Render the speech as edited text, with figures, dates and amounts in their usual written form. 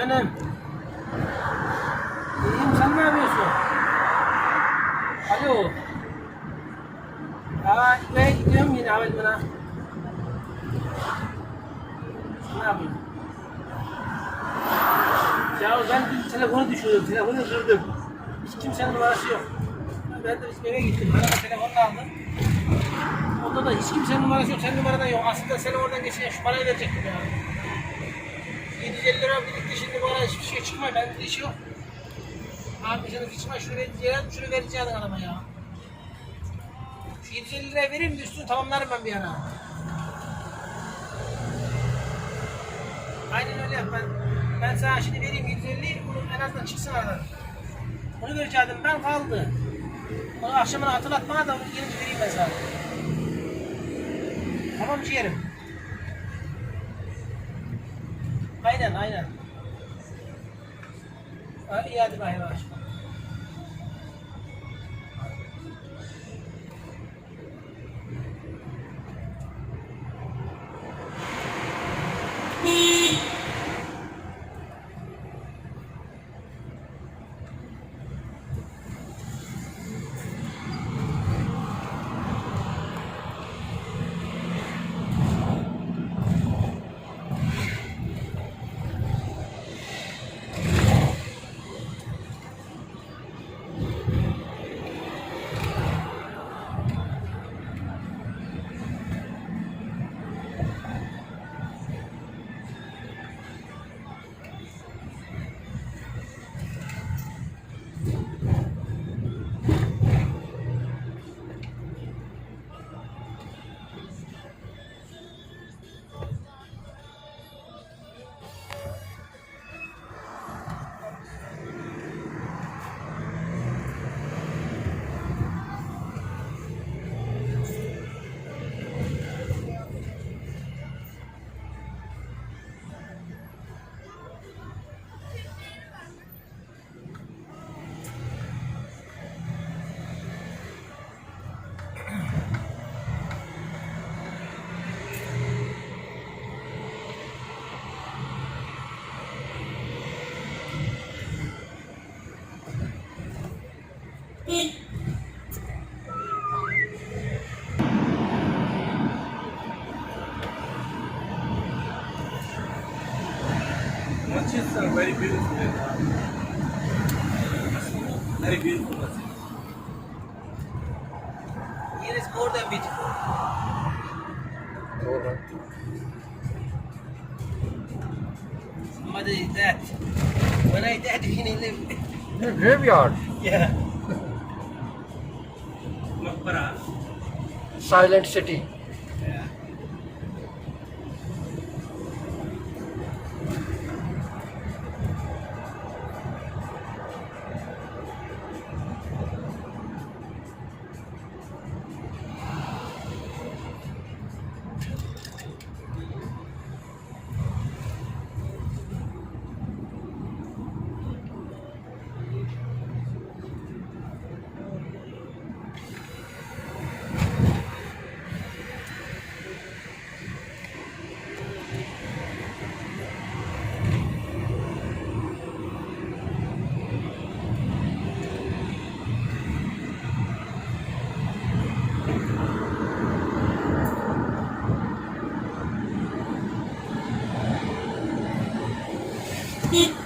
Benim. İyiyim, sen ne yapıyorsun? Alo. Ben gidiyorum yine havalimanına. Ne yapayım? Ya ben bir telefonu düşürdüm, telefonu kırdım. Hiç kimsenin numarası yok. Ben de bizim eve gittim, araba telefonunu aldım. Onda da hiç kimsenin numarası yok, senin numaradan yok. Aslında seni oradan geçen şu parayı verecektim ya. 750 lira birlikte şimdi bana hiçbir şey çıkmıyor, bende iş yok. Abi canım hiç şunu vereceğim, şunu vereceğim adama ya. Şu 750 liraya vereyim de üstünü tamamlarım ben bir ara. Aynen öyle yap ben sana şimdi vereyim 750'yi, bunu en azından çıksın aradan. Onu vereceğim ben kaldı. Onu akşamına hatırlatmana da yeni vereyim ben sana. Tamam ciğerim. Aynen. İyi hadi bay bay. Manchester, very beautiful. Very beautiful. Here is more than beautiful. Somebody is dead. When I dead, he live. Graveyard. Yeah. Makbara. Silent city. Yeah. Beep.